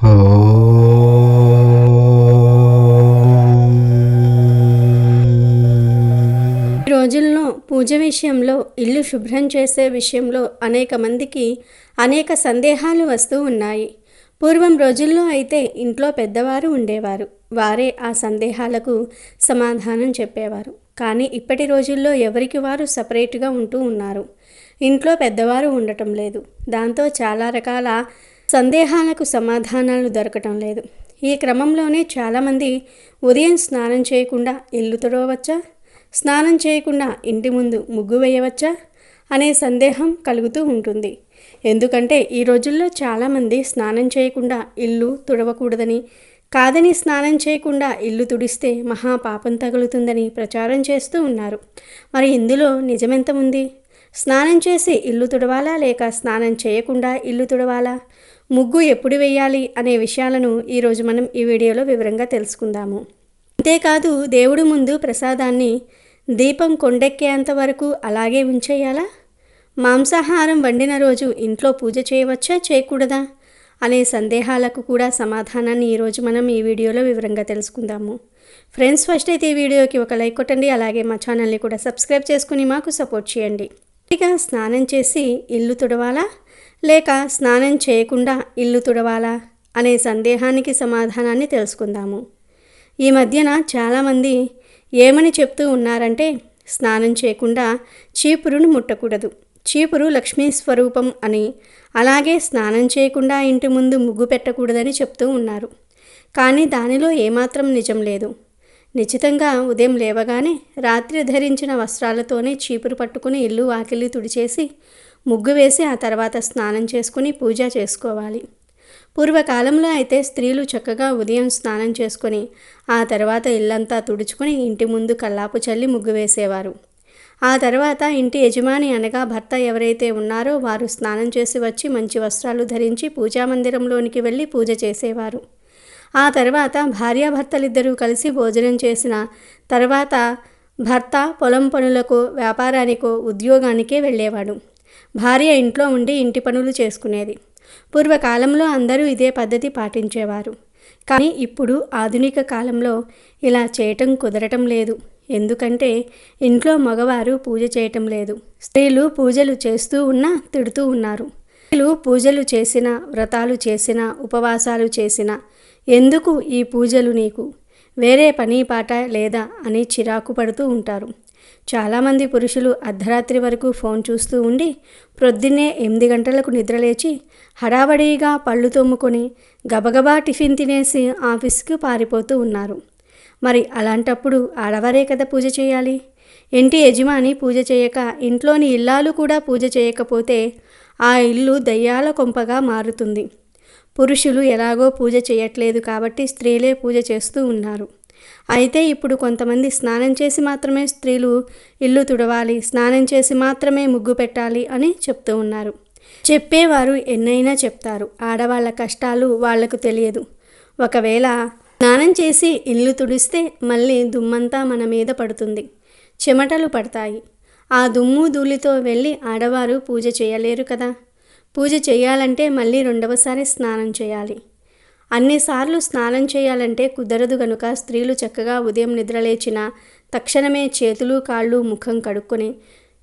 ఈ రోజుల్లో పూజ విషయంలో, ఇల్లు శుభ్రం చేసే విషయంలో అనేక మందికి అనేక సందేహాలు వస్తూ ఉన్నాయి. పూర్వం రోజుల్లో అయితే ఇంట్లో పెద్దవారు ఉండేవారు. వారే ఆ సందేహాలకు సమాధానం చెప్పేవారు. కానీ ఇప్పటి రోజుల్లో ఎవరికి వారు సపరేట్గా ఉంటూ ఉన్నారు. ఇంట్లో పెద్దవారు ఉండటం లేదు. దాంతో చాలా రకాల సందేహాలకు సమాధానాలు దొరకటం లేదు. ఈ క్రమంలోనే చాలామంది ఉదయం స్నానం చేయకుండా ఇల్లు తుడవవచ్చా, స్నానం చేయకుండా ఇంటి ముందు ముగ్గు వేయవచ్చా అనే సందేహం కలుగుతూ ఉంటుంది. ఎందుకంటే ఈ రోజుల్లో చాలామంది స్నానం చేయకుండా ఇల్లు తుడవకూడదని, కాదని స్నానం చేయకుండా ఇల్లు తుడిస్తే మహాపాపం తగులుతుందని ప్రచారం చేస్తూ ఉన్నారు. మరి ఇందులో నిజమెంత ఉంది? స్నానం చేసి ఇల్లు తుడవాలా, లేక స్నానం చేయకుండా ఇల్లు తుడవాలా, ముగ్గు ఎప్పుడు వేయాలి అనే విషయాలను ఈరోజు మనం ఈ వీడియోలో వివరంగా తెలుసుకుందాము. అంతేకాదు, దేవుడి ముందు ప్రసాదాన్ని దీపం కొండెక్కేంత వరకు అలాగే ఉంచేయాలా, మాంసాహారం వండిన రోజు ఇంట్లో పూజ చేయవచ్చా, చేయకూడదా అనే సందేహాలకు కూడా సమాధానాన్ని ఈరోజు మనం ఈ వీడియోలో వివరంగా తెలుసుకుందాము. ఫ్రెండ్స్, ఫస్ట్ అయితే ఈ వీడియోకి ఒక లైక్ కొట్టండి. అలాగే మా ఛానల్ని కూడా సబ్స్క్రైబ్ చేసుకుని మాకు సపోర్ట్ చేయండి. ఇక స్నానం చేసి ఇల్లు తుడవాలా, లేక స్నానం చేయకుండా ఇల్లు తుడవాలా అనే సందేహానికి సమాధానాన్ని తెలుసుకుందాము. ఈ మధ్యన చాలామంది ఏమని చెప్తూ ఉన్నారంటే, స్నానం చేయకుండా చీపురును ముట్టకూడదు, చీపురు లక్ష్మీ స్వరూపం అని, అలాగే స్నానం చేయకుండా ఇంటి ముందు ముగ్గు పెట్టకూడదని చెప్తూ ఉన్నారు. కానీ దానిలో ఏమాత్రం నిజం లేదు. నిశ్చితంగా ఉదయం లేవగానే రాత్రి ధరించిన వస్త్రాలతోనే చీపురు పట్టుకుని ఇల్లు వాకిలి తుడిచేసి ముగ్గు వేసి ఆ తర్వాత స్నానం చేసుకుని పూజ చేసుకోవాలి. పూర్వకాలంలో అయితే స్త్రీలు చక్కగా ఉదయం స్నానం చేసుకొని ఆ తర్వాత ఇల్లంతా తుడుచుకొని ఇంటి ముందు కల్లాపు చల్లి ముగ్గు వేసేవారు. ఆ తర్వాత ఇంటి యజమాని అనగా భర్త ఎవరైతే ఉన్నారో వారు స్నానం చేసి వచ్చి మంచి వస్త్రాలు ధరించి పూజామందిరంలోనికి వెళ్ళి పూజ చేసేవారు. ఆ తర్వాత భార్యాభర్తలిద్దరూ కలిసి భోజనం చేసిన తర్వాత భర్త పొలం పనులకో, వ్యాపారానికో, ఉద్యోగానికే వెళ్ళేవాడు. భార్య ఇంట్లో ఉండి ఇంటి పనులు చేసుకునేది. పూర్వకాలంలో అందరూ ఇదే పద్ధతి పాటించేవారు. కానీ ఇప్పుడు ఆధునిక కాలంలో ఇలా చేయటం కుదరటం లేదు. ఎందుకంటే ఇంట్లో మగవారు పూజ చేయటం లేదు. స్త్రీలు పూజలు చేస్తూ ఉన్నా తిడుతూ ఉన్నారు. స్త్రీలు పూజలు చేసినా, వ్రతాలు చేసినా, ఉపవాసాలు చేసినా ఎందుకు ఈ పూజలు నీకు, వేరే పని పాట లేదా అని చిరాకు పడుతూ ఉంటారు. చాలామంది పురుషులు అర్ధరాత్రి వరకు ఫోన్ చూస్తూ ఉండి ప్రొద్దున్నే 8 గంటలకు నిద్రలేచి హడావడిగా పళ్ళు తోముకొని గబగబా టిఫిన్ తినేసి ఆఫీస్కి పారిపోతూ ఉన్నారు. మరి అలాంటప్పుడు ఆడవారే కదా పూజ చేయాలి. ఇంటి యజమాని పూజ చేయక, ఇంట్లోని ఇల్లాలు కూడా పూజ చేయకపోతే ఆ ఇల్లు దయ్యాల కొంపగా మారుతుంది. పురుషులు ఎలాగో పూజ చేయట్లేదు కాబట్టి స్త్రీలే పూజ చేస్తూ ఉన్నారు. అయితే ఇప్పుడు కొంతమంది స్నానం చేసి మాత్రమే స్త్రీలు ఇల్లు తుడవాలి, స్నానం చేసి మాత్రమే ముగ్గు పెట్టాలి అని చెప్తూ ఉన్నారు. చెప్పేవారు ఎన్నైనా చెప్తారు. ఆడవాళ్ళ కష్టాలు వాళ్లకు తెలియదు. ఒకవేళ స్నానం చేసి ఇల్లు తుడిస్తే మళ్ళీ దుమ్మంతా మన మీద పడుతుంది, చెమటలు పడతాయి. ఆ దుమ్ము ధూళితో వెళ్ళి ఆడవారు పూజ చేయలేరు కదా. పూజ చేయాలంటే మళ్ళీ రెండవసారి స్నానం చేయాలి. అన్నిసార్లు స్నానం చేయాలంటే కుదరదు గనుక స్త్రీలు చక్కగా ఉదయం నిద్రలేచిన తక్షణమే చేతులు, కాళ్ళు, ముఖం కడుక్కొని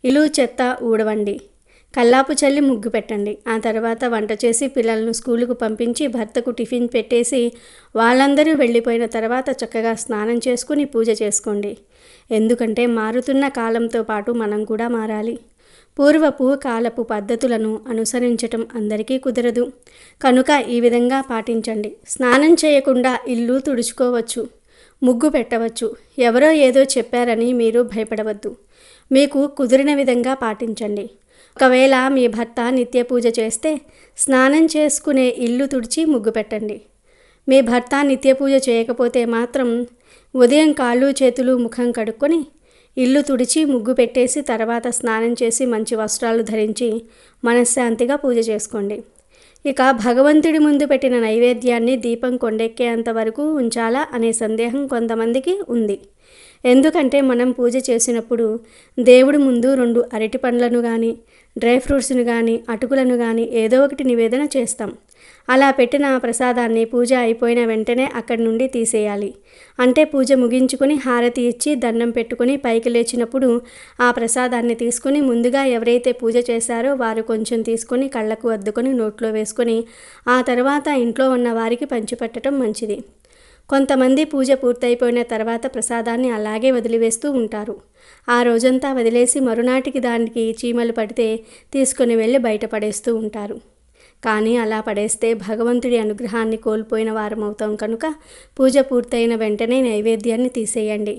ఇల్లు చెత్త ఊడవండి, కల్లాపు చల్లి ముగ్గు పెట్టండి. ఆ తర్వాత వంట చేసి పిల్లలను స్కూలుకు పంపించి భర్తకు టిఫిన్ పెట్టేసి వాళ్ళందరూ వెళ్ళిపోయిన తర్వాత చక్కగా స్నానం చేసుకుని పూజ చేసుకోండి. ఎందుకంటే మారుతున్న కాలంతో పాటు మనం కూడా మారాలి. పూర్వపు కాలపు పద్ధతులను అనుసరించటం అందరికీ కుదరదు కనుక ఈ విధంగా పాటించండి. స్నానం చేయకుండా ఇల్లు తుడుచుకోవచ్చు, ముగ్గు పెట్టవచ్చు. ఎవరో ఏదో చెప్పారని మీరు భయపడవద్దు. మీకు కుదిరిన విధంగా పాటించండి. ఒకవేళ మీ భర్త నిత్య పూజ చేస్తే స్నానం చేసుకునే ఇల్లు తుడిచి ముగ్గు పెట్టండి. మీ భర్త నిత్య పూజ చేయకపోతే మాత్రం ఉదయం కాళ్ళు, చేతులు, ముఖం కడుక్కొని ఇల్లు తుడిచి ముగ్గు పెట్టేసి తర్వాత స్నానం చేసి మంచి వస్త్రాలు ధరించి మనశ్శాంతిగా పూజ చేసుకోండి. ఇక భగవంతుడి ముందు పెట్టిన నైవేద్యాన్ని దీపం కొండెక్కేంత వరకు ఉంచాలా అనే సందేహం కొంతమందికి ఉంది. ఎందుకంటే మనం పూజ చేసినప్పుడు దేవుడి ముందు 2 అరటి పండ్లను కానీ, డ్రై ఫ్రూట్స్ను కానీ, అటుకులను కానీ ఏదో ఒకటి నివేదన చేస్తాం. అలా పెట్టిన ప్రసాదాన్ని పూజ అయిపోయిన వెంటనే అక్కడి నుండి తీసేయాలి. అంటే పూజ ముగించుకొని హారతి ఇచ్చి దండం పెట్టుకుని పైకి లేచినప్పుడు ఆ ప్రసాదాన్ని తీసుకుని ముందుగా ఎవరైతే పూజ చేశారో వారు కొంచెం తీసుకొని కళ్ళకు అద్దుకొని నోట్లో వేసుకొని ఆ తర్వాత ఇంట్లో ఉన్న వారికి పంచిపెట్టడం మంచిది. కొంతమంది పూజ పూర్తయిపోయిన తర్వాత ప్రసాదాన్ని అలాగే వదిలివేస్తూ ఉంటారు. ఆ రోజంతా వదిలేసి మరునాటికి దానికి చీమలు పడితే తీసుకుని వెళ్ళి బయట పడేస్తూ ఉంటారు. కానీ అలా పడేస్తే భగవంతుడి అనుగ్రహాన్ని కోల్పోయిన వారమవుతాం కనుక పూజ పూర్తయిన వెంటనే నైవేద్యాన్ని తీసేయండి.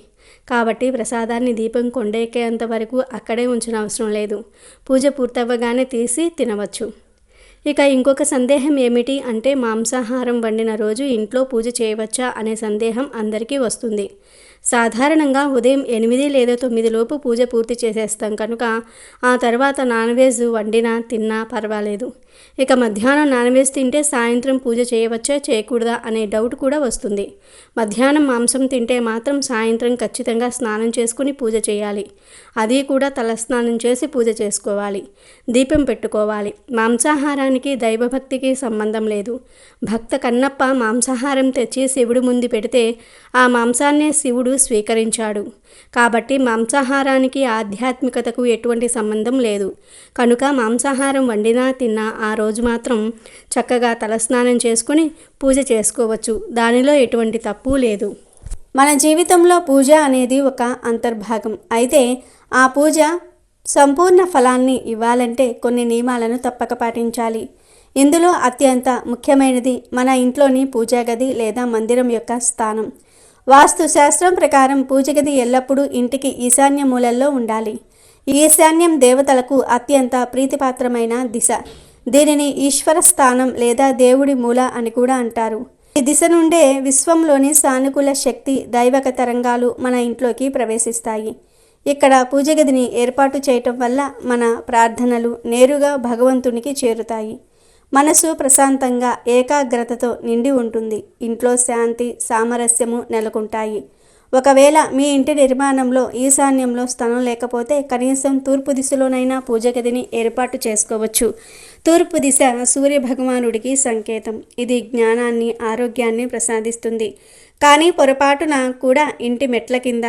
కాబట్టి ప్రసాదాన్ని దీపం కొండెక్కేంత వరకు అక్కడే ఉంచనవసరం లేదు. పూజ పూర్తవ్వగానే తీసి తినవచ్చు. ఇక ఇంకొక సందేహం ఏమిటి అంటే మాంసాహారం వండిన రోజు ఇంట్లో పూజ చేయవచ్చా అనే సందేహం అందరికీ వస్తుంది. సాధారణంగా ఉదయం 8 లేదా 9 లోపు పూజ పూర్తి చేసేస్తాం కనుక ఆ తర్వాత నాన్ వెజ్ వండినా తిన్నా పర్వాలేదు. ఇక మధ్యాహ్నం నాన్ వెజ్ తింటే సాయంత్రం పూజ చేయవచ్చా చేయకూడదా అనే డౌట్ కూడా వస్తుంది. మధ్యాహ్నం మాంసం తింటే మాత్రం సాయంత్రం ఖచ్చితంగా స్నానం చేసుకుని పూజ చేయాలి. అది కూడా తలస్నానం చేసి పూజ చేసుకోవాలి. దీపం పెట్టుకోవాలి. మాంసాహారానికి దైవభక్తికి సంబంధం లేదు. భక్త కన్నప్ప మాంసాహారం తెచ్చి శివుడి ముందు పెడితే ఆ మాంసాన్నే శివుడు స్వీకరించాడు. కాబట్టి మాంసాహారానికి ఆధ్యాత్మికతకు ఎటువంటి సంబంధం లేదు. కనుక మాంసాహారం వండినా తిన్నా ఆ రోజు మాత్రం చక్కగా తలస్నానం చేసుకుని పూజ చేసుకోవచ్చు. దానిలో ఎటువంటి తప్పు లేదు. మన జీవితంలో పూజ అనేది ఒక అంతర్భాగం. అయితే ఆ పూజ సంపూర్ణ ఫలాన్ని ఇవ్వాలంటే కొన్ని నియమాలను తప్పక పాటించాలి. ఇందులో అత్యంత ముఖ్యమైనది మన ఇంట్లోని పూజా గది లేదా మందిరం యొక్క స్థానం. వాస్తు శాస్త్రం ప్రకారం పూజ గది ఎల్లప్పుడూ ఇంటికి ఈశాన్య మూలల్లో ఉండాలి. ఈశాన్యం దేవతలకు అత్యంత ప్రీతిపాత్రమైన దిశ. దీనిని ఈశ్వర స్థానం లేదా దేవుడి మూల అని కూడా అంటారు. ఈ దిశ నుండే విశ్వంలోని సానుకూల శక్తి, దైవక తరంగాలు మన ఇంట్లోకి ప్రవేశిస్తాయి. ఇక్కడ పూజ గదిని ఏర్పాటు చేయటం వల్ల మన ప్రార్థనలు నేరుగా భగవంతునికి చేరుతాయి. మనసు ప్రశాంతంగా ఏకాగ్రతతో నిండి ఉంటుంది. ఇంట్లో శాంతి, సామరస్యము నెలకొంటాయి. ఒకవేళ మీ ఇంటి నిర్మాణంలో ఈశాన్యంలో స్థలం లేకపోతే కనీసం తూర్పు దిశలోనైనా పూజ గదిని ఏర్పాటు చేసుకోవచ్చు. తూర్పు దిశ సూర్య భగవానుడికి సంకేతం. ఇది జ్ఞానాన్ని, ఆరోగ్యాన్ని ప్రసాదిస్తుంది. కానీ పొరపాటున కూడా ఇంటి మెట్ల కింద,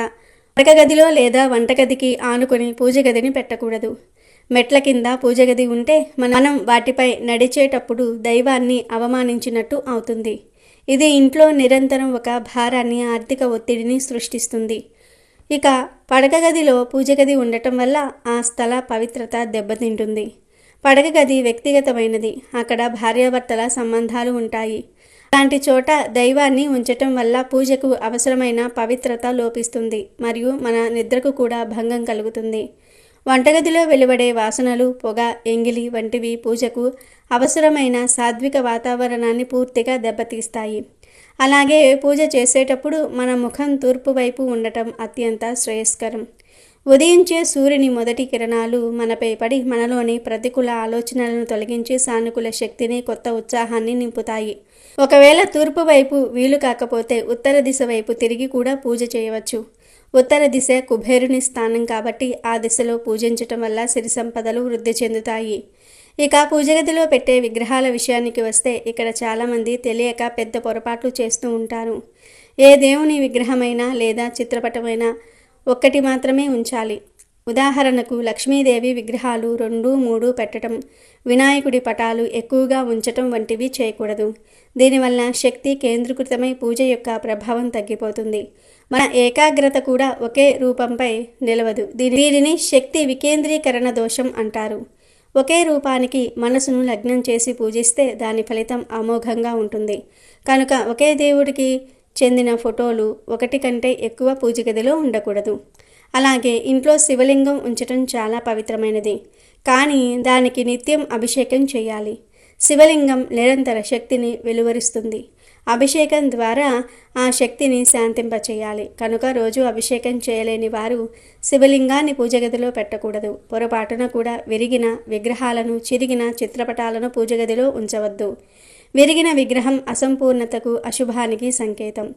పడకగదిలో లేదా వంటగదికి ఆనుకొని పూజ గదిని పెట్టకూడదు. మెట్ల కింద పూజ గది ఉంటే మనం వాటిపై నడిచేటప్పుడు దైవాన్ని అవమానించినట్టు అవుతుంది. ఇది ఇంట్లో నిరంతరం ఒక భారాన్ని, ఆర్థిక ఒత్తిడిని సృష్టిస్తుంది. ఇక పడక గదిలో పూజ గది ఉండటం వల్ల ఆ స్థల పవిత్రత దెబ్బతింటుంది. పడక గది వ్యక్తిగతమైనది. అక్కడ భార్యాభర్తల సంబంధాలు ఉంటాయి. అలాంటి చోట దైవాన్ని ఉంచటం వల్ల పూజకు అవసరమైన పవిత్రత లోపిస్తుంది మరియు మన నిద్రకు కూడా భంగం కలుగుతుంది. వంటగదిలో వెలువడే వాసనలు, పొగ, ఎంగిలి వంటివి పూజకు అవసరమైన సాత్విక వాతావరణాన్ని పూర్తిగా దెబ్బతీస్తాయి. అలాగే పూజ చేసేటప్పుడు మన ముఖం తూర్పు వైపు ఉండటం అత్యంత శ్రేయస్కరం. ఉదయించే సూర్యుని మొదటి కిరణాలు మనపై పడి మనలోని ప్రతికూల ఆలోచనలను తొలగించి సానుకూల శక్తిని, కొత్త ఉత్సాహాన్ని నింపుతాయి. ఒకవేళ తూర్పు వైపు వీలు కాకపోతే ఉత్తర దిశ వైపు తిరిగి కూడా పూజ చేయవచ్చు. ఉత్తర దిశ కుబేరుని స్థానం కాబట్టి ఆ దిశలో పూజించటం వల్ల సిరి సంపదలు వృద్ధి చెందుతాయి. ఇక పూజ గదిలో పెట్టే విగ్రహాల విషయానికి వస్తే ఇక్కడ చాలామంది తెలియక పెద్ద పొరపాట్లు చేస్తూ ఉంటారు. ఏ దేవుని విగ్రహమైనా లేదా చిత్రపటమైనా ఒక్కటి మాత్రమే ఉంచాలి. ఉదాహరణకు లక్ష్మీదేవి విగ్రహాలు 2, 3 పెట్టడం, వినాయకుడి పటాలు ఎక్కువగా ఉంచటం వంటివి చేయకూడదు. దీనివల్ల శక్తి కేంద్రీకృతమై పూజ యొక్క ప్రభావం తగ్గిపోతుంది. మన ఏకాగ్రత కూడా ఒకే రూపంపై నిలవదు. దీనిని శక్తి వికేంద్రీకరణ దోషం అంటారు. ఒకే రూపానికి మనసును లగ్నం చేసి పూజిస్తే దాని ఫలితం అమోఘంగా ఉంటుంది. కనుక ఒకే దేవుడికి చెందిన ఫోటోలు ఒకటి కంటే ఎక్కువ పూజ గదిలో ఉండకూడదు. అలాగే ఇంట్లో శివలింగం ఉంచటం చాలా పవిత్రమైనది. కానీ దానికి నిత్యం అభిషేకం చేయాలి. శివలింగం నిరంతర శక్తిని వెలువరిస్తుంది. అభిషేకం ద్వారా ఆ శక్తిని శాంతింపచేయాలి. కనుక రోజు అభిషేకం చేయలేని వారు శివలింగాన్ని పూజ గదిలో పెట్టకూడదు. పొరపాటున కూడా విరిగిన విగ్రహాలను, చిరిగిన చిత్రపటాలను పూజ గదిలో ఉంచవద్దు. విరిగిన విగ్రహం అసంపూర్ణతకు, అశుభానికి సంకేతం.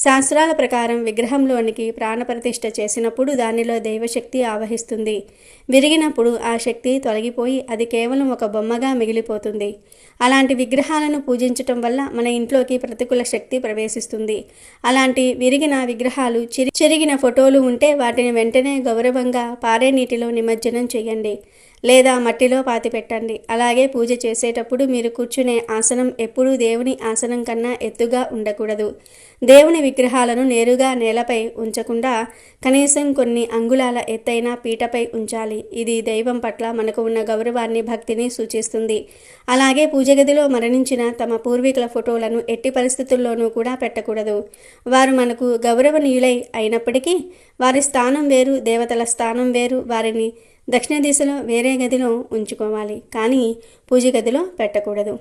శాస్త్రాల ప్రకారం విగ్రహంలోనికి ప్రాణప్రతిష్ఠ చేసినప్పుడు దానిలో దైవశక్తి ఆవహిస్తుంది. విరిగినప్పుడు ఆ శక్తి తొలగిపోయి అది కేవలం ఒక బొమ్మగా మిగిలిపోతుంది. అలాంటి విగ్రహాలను పూజించటం వల్ల మన ఇంట్లోకి ప్రతికూల శక్తి ప్రవేశిస్తుంది. అలాంటి విరిగిన విగ్రహాలు, చిరిగిన ఫోటోలు ఉంటే వాటిని వెంటనే గౌరవంగా పారే నీటిలో నిమజ్జనం చేయండి లేదా మట్టిలో పాతిపెట్టండి. అలాగే పూజ చేసేటప్పుడు మీరు కూర్చునే ఆసనం ఎప్పుడూ దేవుని ఆసనం కన్నా ఎత్తుగా ఉండకూడదు. దేవుని విగ్రహాలను నేరుగా నేలపై ఉంచకుండా కనీసం కొన్ని అంగుళాల ఎత్తైన పీటపై ఉంచాలి. ఇది దైవం పట్ల మనకు ఉన్న గౌరవాన్ని, భక్తిని సూచిస్తుంది. అలాగే పూజ గదిలో మరణించిన తమ పూర్వీకుల ఫోటోలను ఎట్టి పరిస్థితుల్లోనూ కూడా పెట్టకూడదు. వారు మనకు గౌరవనీయులై అయినప్పటికీ వారి స్థానం వేరు, దేవతల స్థానం వేరు. వారిని దక్షిణ దిశలో వేరే గదిలో ఉంచుకోవాలి, కానీ పూజ గదిలో పెట్టకూడదు.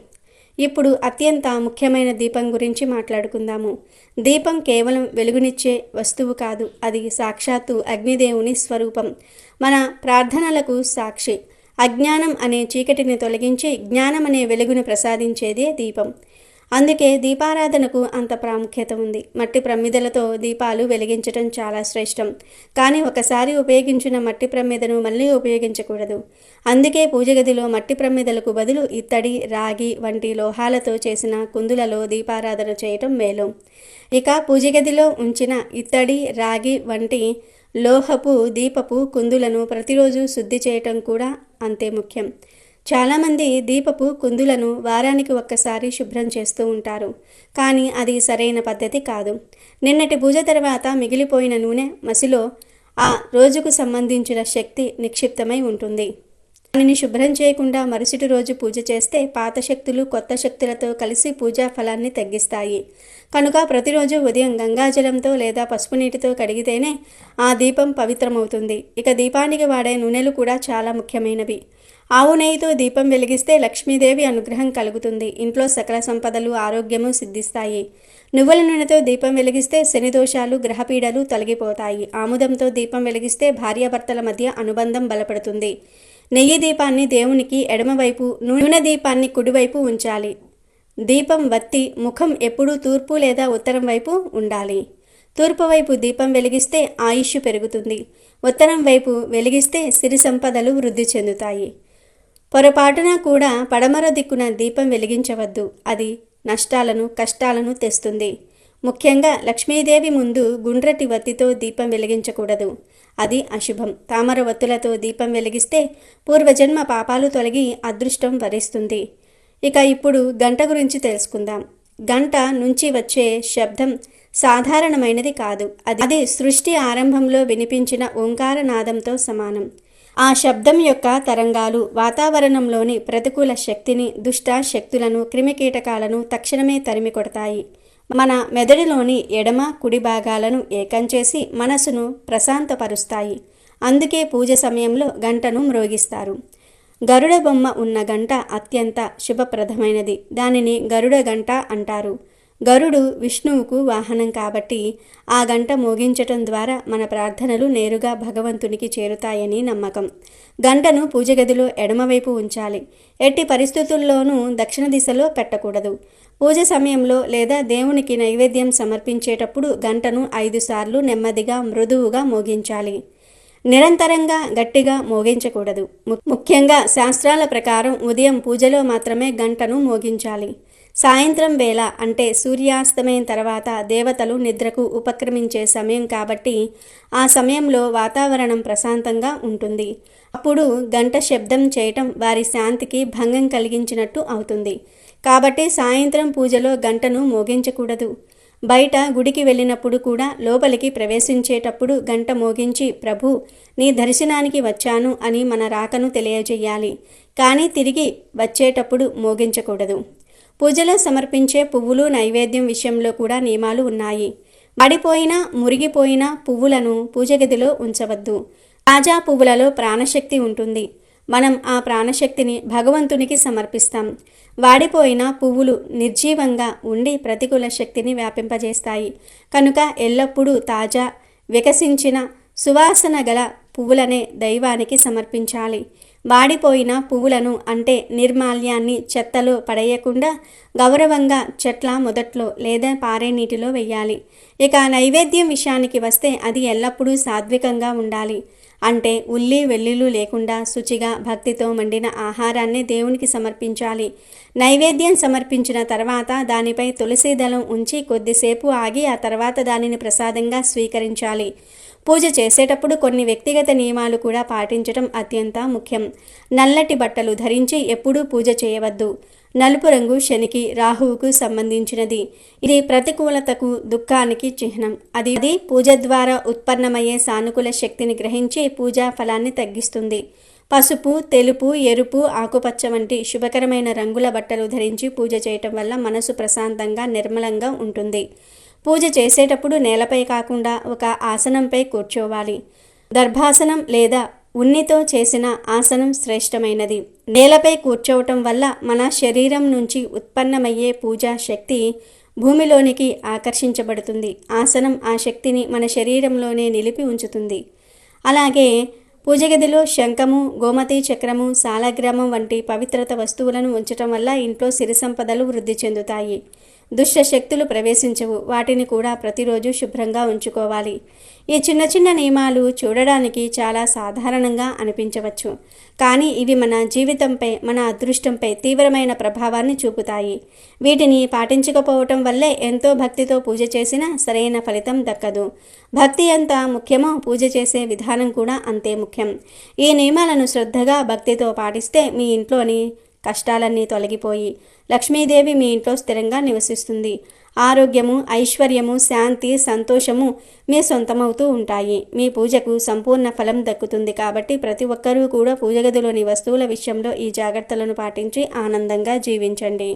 ఇప్పుడు అత్యంత ముఖ్యమైన దీపం గురించి మాట్లాడుకుందాము. దీపం కేవలం వెలుగునిచ్చే వస్తువు కాదు, అది సాక్షాత్తు అగ్నిదేవుని స్వరూపం, మన ప్రార్థనలకు సాక్షి. అజ్ఞానం అనే చీకటిని తొలగించి జ్ఞానం అనే వెలుగును ప్రసాదించేదే దీపం. అందుకే దీపారాధనకు అంత ప్రాముఖ్యత ఉంది. మట్టి ప్రమిదలతో దీపాలు వెలిగించడం చాలా శ్రేష్టం, కానీ ఒకసారి ఉపయోగించిన మట్టి ప్రమిదను మళ్ళీ ఉపయోగించకూడదు. అందుకే పూజ గదిలో మట్టి ప్రమిదలకు బదులు ఇత్తడి, రాగి వంటి లోహాలతో చేసిన కుందులలో దీపారాధన చేయటం మేలు. ఇక పూజ గదిలో ఉంచిన ఇత్తడి, రాగి వంటి లోహపు దీపపు కుందులను ప్రతిరోజు శుద్ధి చేయటం కూడా అంతే ముఖ్యం. చాలామంది దీపపు కుందులను వారానికి ఒక్కసారి శుభ్రం చేస్తూ ఉంటారు, కానీ అది సరైన పద్ధతి కాదు. నిన్నటి పూజ తర్వాత మిగిలిపోయిన నూనె, మసిలో ఆ రోజుకు సంబంధించిన శక్తి నిక్షిప్తమై ఉంటుంది. దానిని శుభ్రం చేయకుండా మరుసటి రోజు పూజ చేస్తే పాత శక్తులు కొత్త శక్తులతో కలిసి పూజా ఫలాన్ని తగ్గిస్తాయి. కనుక ప్రతిరోజు ఉదయం గంగాజలంతో లేదా పసుపు నీటితో కడిగితేనే ఆ దీపం పవిత్రమవుతుంది. ఇక దీపానికి వాడే నూనెలు కూడా చాలా ముఖ్యమైనవి. ఆవు నెయ్యితో దీపం వెలిగిస్తే లక్ష్మీదేవి అనుగ్రహం కలుగుతుంది. ఇంట్లో సకల సంపదలు, ఆరోగ్యము సిద్ధిస్తాయి. నువ్వుల నూనెతో దీపం వెలిగిస్తే శని దోషాలు, గ్రహపీడలు తొలగిపోతాయి. ఆముదంతో దీపం వెలిగిస్తే భార్యాభర్తల మధ్య అనుబంధం బలపడుతుంది. నెయ్యి దీపాన్ని దేవునికి ఎడమవైపు, నూనె దీపాన్ని కుడివైపు ఉంచాలి. దీపం వత్తి ముఖం ఎప్పుడూ తూర్పు లేదా ఉత్తరం వైపు ఉండాలి. తూర్పు వైపు దీపం వెలిగిస్తే ఆయుష్ పెరుగుతుంది. ఉత్తరం వైపు వెలిగిస్తే సిరి సంపదలు వృద్ధి చెందుతాయి. పొరపాటున కూడా పడమర దిక్కున దీపం వెలిగించవద్దు, అది నష్టాలను, కష్టాలను తెస్తుంది. ముఖ్యంగా లక్ష్మీదేవి ముందు గుండ్రటి వత్తితో దీపం వెలిగించకూడదు, అది అశుభం. తామర వత్తులతో దీపం వెలిగిస్తే పూర్వజన్మ పాపాలు తొలగి అదృష్టం వరిస్తుంది. ఇక ఇప్పుడు గంట గురించి తెలుసుకుందాం. గంట నుంచి వచ్చే శబ్దం సాధారణమైనది కాదు, అది సృష్టి ఆరంభంలో వినిపించిన ఓంకార నాదంతో సమానం. ఆ శబ్దం యొక్క తరంగాలు వాతావరణంలోని ప్రతికూల శక్తిని, దుష్ట శక్తులను, క్రిమికీటకాలను తక్షణమే తరిమి కొడతాయి. మన మెదడులోని ఎడమ, కుడి భాగాలను ఏకం చేసి మనసును ప్రశాంతపరుస్తాయి. అందుకే పూజ సమయంలో గంటను మ్రోగిస్తారు. గరుడ బొమ్మ ఉన్న గంట అత్యంత శుభప్రదమైనది. దానిని గరుడ గంట అంటారు. గరుడు విష్ణువుకు వాహనం కాబట్టి ఆ గంట మోగించటం ద్వారా మన ప్రార్థనలు నేరుగా భగవంతునికి చేరుతాయని నమ్మకం. గంటను పూజ గదిలో ఎడమవైపు ఉంచాలి. ఎట్టి పరిస్థితుల్లోనూ దక్షిణ దిశలో పెట్టకూడదు. పూజ సమయంలో లేదా దేవునికి నైవేద్యం సమర్పించేటప్పుడు గంటను 5 సార్లు నెమ్మదిగా, మృదువుగా మోగించాలి. నిరంతరంగా గట్టిగా మోగించకూడదు. ముఖ్యంగా శాస్త్రాల ప్రకారం ఉదయం పూజలో మాత్రమే గంటను మోగించాలి. సాయంత్రం వేళ అంటే సూర్యాస్తమయం తర్వాత దేవతలు నిద్రకు ఉపక్రమించే సమయం కాబట్టి ఆ సమయంలో వాతావరణం ప్రశాంతంగా ఉంటుంది. అప్పుడు గంట శబ్దం చేయటం వారి శాంతికి భంగం కలిగించినట్టు అవుతుంది. కాబట్టి సాయంత్రం పూజలో గంటను మోగించకూడదు. బయట గుడికి వెళ్ళినప్పుడు కూడా లోపలికి ప్రవేశించేటప్పుడు గంట మోగించి ప్రభు నీ దర్శనానికి వచ్చాను అని మన రాకను తెలియజేయాలి. కానీ తిరిగి వచ్చేటప్పుడు మోగించకూడదు. పూజలో సమర్పించే పువ్వులు, నైవేద్యం విషయంలో కూడా నియమాలు ఉన్నాయి. మడిపోయిన, మురిగిపోయిన పువ్వులను పూజ గదిలో ఉంచవద్దు. తాజా పువ్వులలో ప్రాణశక్తి ఉంటుంది. మనం ఆ ప్రాణశక్తిని భగవంతునికి సమర్పిస్తాం. వాడిపోయిన పువ్వులు నిర్జీవంగా ఉండి ప్రతికూల శక్తిని వ్యాపింపజేస్తాయి. కనుక ఎల్లప్పుడూ తాజా, వికసించిన, సువాసన గల పువ్వులనే దైవానికి సమర్పించాలి. వాడిపోయిన పువ్వులను అంటే నిర్మాల్యాన్ని చెత్తలో పడేయకుండా గౌరవంగా చెట్ల మొదట్లో లేదా పారే నీటిలో వెయ్యాలి. ఇక నైవేద్యం విషయానికి వస్తే అది ఎల్లప్పుడూ సాత్వికంగా ఉండాలి. అంటే ఉల్లి వెల్లుల్లి లేకుండా శుచిగా భక్తితో వండిన ఆహారాన్ని దేవునికి సమర్పించాలి. నైవేద్యం సమర్పించిన తర్వాత దానిపై తులసి దళం ఉంచి కొద్దిసేపు ఆగి ఆ తర్వాత దానిని ప్రసాదంగా స్వీకరించాలి. పూజ చేసేటప్పుడు కొన్ని వ్యక్తిగత నియమాలు కూడా పాటించడం అత్యంత ముఖ్యం. నల్లటి బట్టలు ధరించి ఎప్పుడూ పూజ చేయవద్దు. నలుపు రంగు శనికి రాహువుకు సంబంధించినది. ఇది ప్రతికూలతకు దుఃఖానికి చిహ్నం. అది పూజ ద్వారా ఉత్పన్నమయ్యే సానుకూల శక్తిని గ్రహించి పూజా ఫలాన్ని తగ్గిస్తుంది. పసుపు, తెలుపు, ఎరుపు, ఆకుపచ్చ వంటి శుభకరమైన రంగుల బట్టలు ధరించి పూజ చేయటం వల్ల మనసు ప్రశాంతంగా నిర్మలంగా ఉంటుంది. పూజ చేసేటప్పుడు నేలపై కాకుండా ఒక ఆసనంపై కూర్చోవాలి. దర్భాసనం లేదా ఉన్నితో చేసిన ఆసనం శ్రేష్టమైనది. నేలపై కూర్చోవటం వల్ల మన శరీరం నుంచి ఉత్పన్నమయ్యే పూజా శక్తి భూమిలోనికి ఆకర్షించబడుతుంది. ఆసనం ఆ శక్తిని మన శరీరంలోనే నిలిపి ఉంచుతుంది. అలాగే పూజగదిలో శంఖము, గోమతి చక్రము, సాలగ్రామం వంటి పవిత్రత వస్తువులను ఉంచటం వల్ల ఇంట్లో సిరి సంపదలు వృద్ధి చెందుతాయి. దుష్ట శక్తులు ప్రవేశించవు. వాటిని కూడా ప్రతిరోజు శుభ్రంగా ఉంచుకోవాలి. ఈ చిన్న చిన్న నియమాలు చూడడానికి చాలా సాధారణంగా అనిపించవచ్చు, కానీ ఇవి మన జీవితంపై, మన అదృష్టంపై తీవ్రమైన ప్రభావాన్ని చూపుతాయి. వీటిని పాటించకపోవటం వల్లే ఎంతో భక్తితో పూజ చేసినా సరైన ఫలితం దక్కదు. భక్తి ఎంత ముఖ్యమో పూజ చేసే విధానం కూడా అంతే ముఖ్యం. ఈ నియమాలను శ్రద్ధగా భక్తితో పాటిస్తే మీ ఇంట్లోని కష్టాలన్నీ తొలగిపోయి లక్ష్మీదేవి మీ ఇంట్లో స్థిరంగా నివసిస్తుంది. ఆరోగ్యము, ఐశ్వర్యము, శాంతి, సంతోషము మీ సొంతమవుతూ ఉంటాయి. మీ పూజకు సంపూర్ణ ఫలం దక్కుతుంది. కాబట్టి ప్రతి ఒక్కరూ కూడా పూజగదిలోని వస్తువుల విషయంలో ఈ జాగ్రత్తలను పాటించి ఆనందంగా జీవించండి.